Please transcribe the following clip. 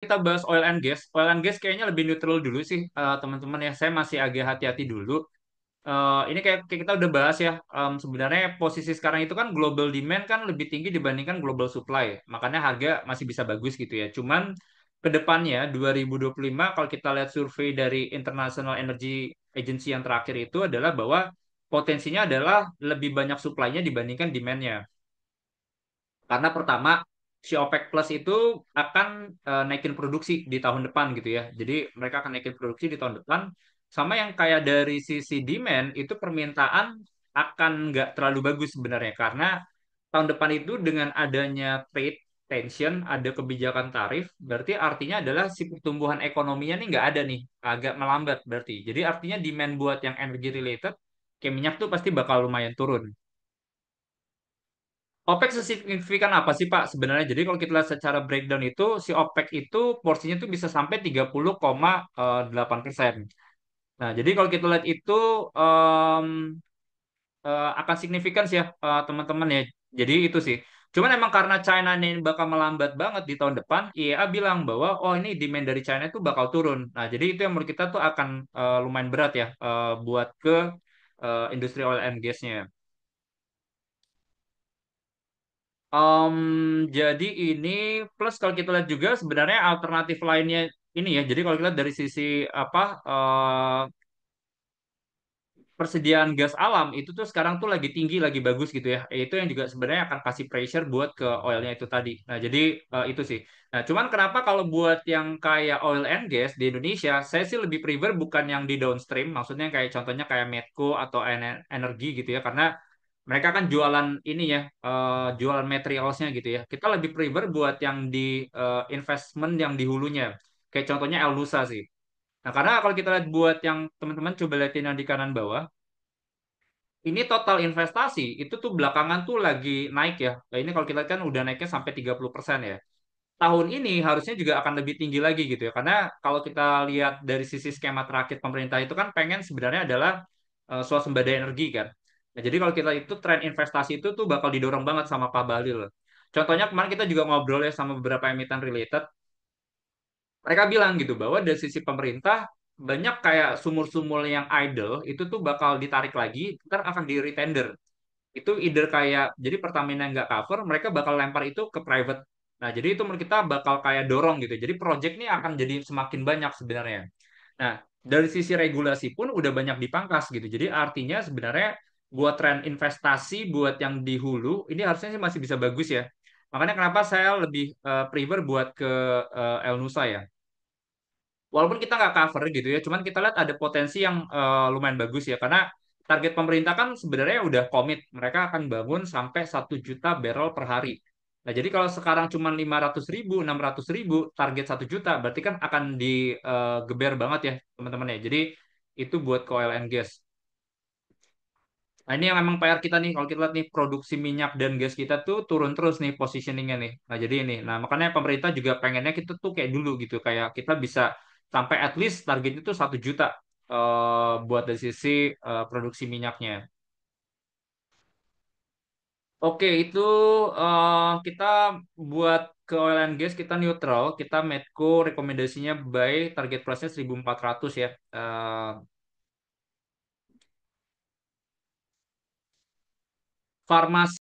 kita bahas oil and gas, oil and gas kayaknya lebih neutral dulu sih, teman-teman ya. Saya masih agak hati-hati dulu. Ini kayak kita udah bahas ya, sebenarnya posisi sekarang itu kan global demand kan lebih tinggi dibandingkan global supply, makanya harga masih bisa bagus gitu ya. Cuman ke depannya 2025 kalau kita lihat survei dari International Energy Agency yang terakhir itu adalah bahwa potensinya adalah lebih banyak supply-nya dibandingkan demand-nya. Karena pertama, si OPEC Plus itu akan naikin produksi di tahun depan gitu ya. Jadi mereka akan naikin produksi di tahun depan. Sama yang kayak dari sisi demand, itu permintaan akan nggak terlalu bagus sebenarnya. Karena tahun depan itu dengan adanya trade tension, ada kebijakan tarif, berarti artinya adalah si pertumbuhan ekonominya nih nggak ada nih, agak melambat berarti. Jadi artinya demand buat yang energy related, kayak minyak tuh pasti bakal lumayan turun. OPEC sesignifikan apa sih Pak sebenarnya? Jadi kalau kita lihat secara breakdown itu, si OPEC itu porsinya tuh bisa sampai 30,8%. Nah, jadi kalau kita lihat itu em, akan signifikan sih ya teman-teman ya. Jadi itu sih. Cuman emang karena China ini bakal melambat banget di tahun depan, IEA bilang bahwa oh ini demand dari China itu bakal turun. Nah, jadi itu yang menurut kita tuh akan lumayan berat ya buat ke industri oil and gas-nya. Jadi ini plus kalau kita lihat juga sebenarnya alternatif lainnya ini ya. Jadi kalau kita lihat dari sisi apa persediaan gas alam itu tuh sekarang tuh lagi tinggi, lagi bagus gitu ya. Itu yang juga sebenarnya akan kasih pressure buat ke oilnya itu tadi. Nah jadi itu sih. Nah cuman kenapa kalau buat yang kayak oil and gas di Indonesia, saya sih lebih prefer bukan yang di downstream, maksudnya kayak contohnya kayak Medco atau energi gitu ya, karena mereka kan jualan ini ya, jualan materialsnya gitu ya. Kita lebih prefer buat yang di investment yang di hulunya. Kayak contohnya Elnusa sih. Nah, karena kalau kita lihat buat yang teman-teman coba lihatin yang di kanan bawah, ini total investasi itu tuh belakangan tuh lagi naik ya. Nah, ini kalau kita lihat kan udah naiknya sampai 30% ya. Tahun ini harusnya juga akan lebih tinggi lagi gitu ya. Karena kalau kita lihat dari sisi skema terakhir pemerintah itu kan pengen sebenarnya adalah swasembada energi kan. Nah, jadi kalau kita itu tren investasi itu tuh bakal didorong banget sama Pak Bahlil. Contohnya kemarin kita juga ngobrol ya sama beberapa emiten related. Mereka bilang gitu bahwa dari sisi pemerintah banyak kayak sumur-sumur yang idle itu tuh bakal ditarik lagi, ntar akan di retender. Itu either kayak jadi Pertamina nggak cover, mereka bakal lempar itu ke private. Nah, jadi itu menurut kita bakal kayak dorong gitu. Jadi project ini akan jadi semakin banyak sebenarnya. Nah, dari sisi regulasi pun udah banyak dipangkas gitu. Jadi artinya sebenarnya buat tren investasi buat yang di hulu ini harusnya sih masih bisa bagus ya. Makanya kenapa saya lebih prefer buat ke El Nusa ya. Walaupun kita nggak cover gitu ya, cuman kita lihat ada potensi yang lumayan bagus ya, karena target pemerintah kan sebenarnya udah komit, mereka akan bangun sampai 1 juta barrel per hari. Nah, jadi kalau sekarang cuma 500.000, 600.000, target 1 juta, berarti kan akan digeber banget ya, teman-teman ya. Jadi itu buat ke oil and gas. Nah, ini yang memang PR kita nih, kalau kita lihat nih produksi minyak dan gas kita tuh turun terus nih positioningnya nih. Nah, jadi ini. Nah, makanya pemerintah juga pengennya kita tuh kayak dulu gitu, kayak kita bisa sampai at least target itu 1 juta buat dari sisi produksi minyaknya. Oke, itu kita buat ke oil and gas kita neutral, kita Medco rekomendasinya buy target price-nya 1.400 ya. Farmasi